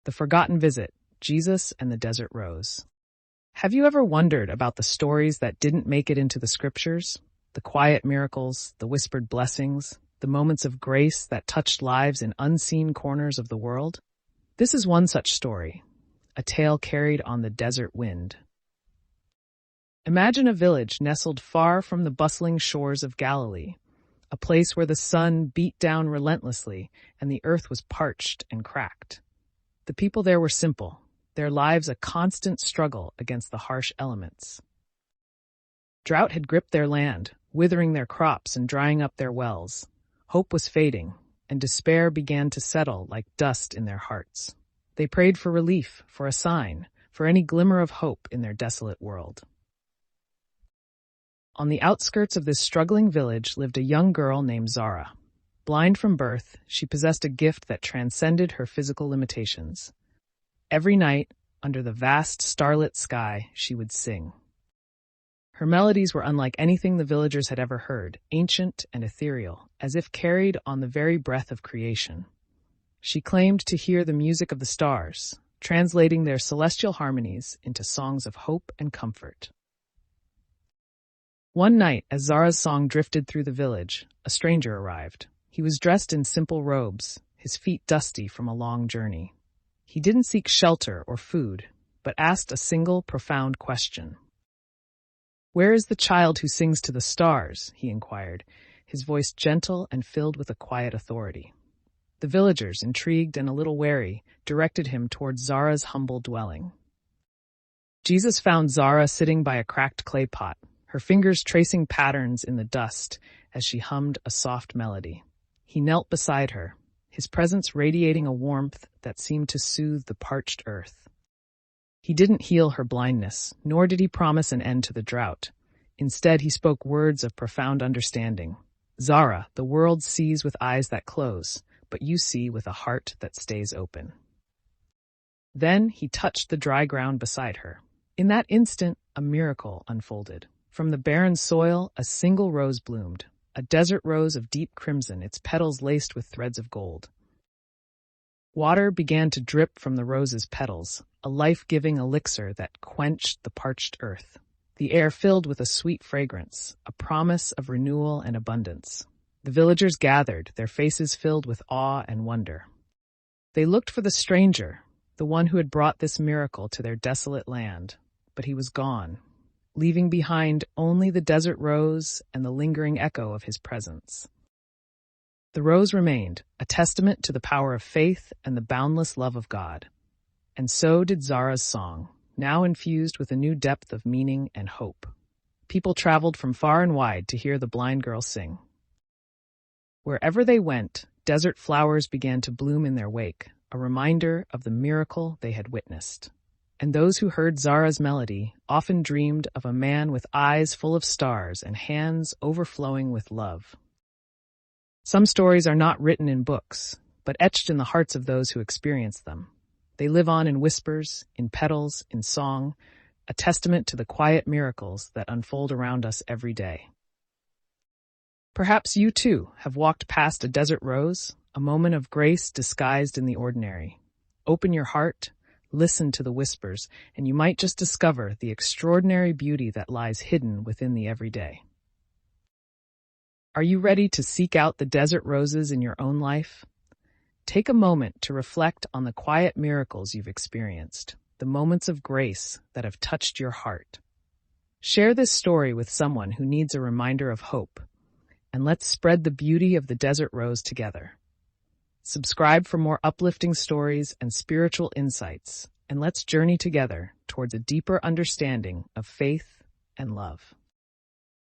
The Forgotten Visit, Jesus and the Desert Rose. Have you ever wondered about the stories that didn't make it into the scriptures? The quiet miracles, the whispered blessings, the moments of grace that touched lives in unseen corners of the world? This is one such story, a tale carried on the desert wind. Imagine a village nestled far from the bustling shores of Galilee, a place where the sun beat down relentlessly and the earth was parched and cracked. The people there were simple, their lives a constant struggle against the harsh elements. Drought had gripped their land, withering their crops and drying up their wells. Hope was fading, and despair began to settle like dust in their hearts. They prayed for relief, for a sign, for any glimmer of hope in their desolate world. On the outskirts of this struggling village lived a young girl named Zara. Blind from birth, she possessed a gift that transcended her physical limitations. Every night, under the vast starlit sky, she would sing. Her melodies were unlike anything the villagers had ever heard, ancient and ethereal, as if carried on the very breath of creation. She claimed to hear the music of the stars, translating their celestial harmonies into songs of hope and comfort. One night, as Zara's song drifted through the village, a stranger arrived. He was dressed in simple robes, his feet dusty from a long journey. He didn't seek shelter or food, but asked a single profound question. "Where is the child who sings to the stars?" he inquired, his voice gentle and filled with a quiet authority. The villagers, intrigued and a little wary, directed him towards Zara's humble dwelling. Jesus found Zara sitting by a cracked clay pot, her fingers tracing patterns in the dust as she hummed a soft melody. He knelt beside her, his presence radiating a warmth that seemed to soothe the parched earth. He didn't heal her blindness, nor did he promise an end to the drought. Instead, he spoke words of profound understanding. "Zara, the world sees with eyes that close, but you see with a heart that stays open." Then he touched the dry ground beside her. In that instant, a miracle unfolded. From the barren soil, a single rose bloomed, a desert rose of deep crimson, its petals laced with threads of gold. Water began to drip from the rose's petals, a life-giving elixir that quenched the parched earth. The air filled with a sweet fragrance, a promise of renewal and abundance. The villagers gathered, their faces filled with awe and wonder. They looked for the stranger, the one who had brought this miracle to their desolate land, but he was gone, leaving behind only the desert rose and the lingering echo of his presence. The rose remained, a testament to the power of faith and the boundless love of God. And so did Zara's song, now infused with a new depth of meaning and hope. People traveled from far and wide to hear the blind girl sing. Wherever they went, desert flowers began to bloom in their wake, a reminder of the miracle they had witnessed. And those who heard Zara's melody often dreamed of a man with eyes full of stars and hands overflowing with love. Some stories are not written in books, but etched in the hearts of those who experience them. They live on in whispers, in petals, in song, a testament to the quiet miracles that unfold around us every day. Perhaps you too have walked past a desert rose, a moment of grace disguised in the ordinary. Open your heart, listen to the whispers, and you might just discover the extraordinary beauty that lies hidden within the everyday. Are you ready to seek out the desert roses in your own life? Take a moment to reflect on the quiet miracles you've experienced, the moments of grace that have touched your heart. Share this story with someone who needs a reminder of hope, and let's spread the beauty of the desert rose together. Subscribe for more uplifting stories and spiritual insights, and let's journey together towards a deeper understanding of faith and love.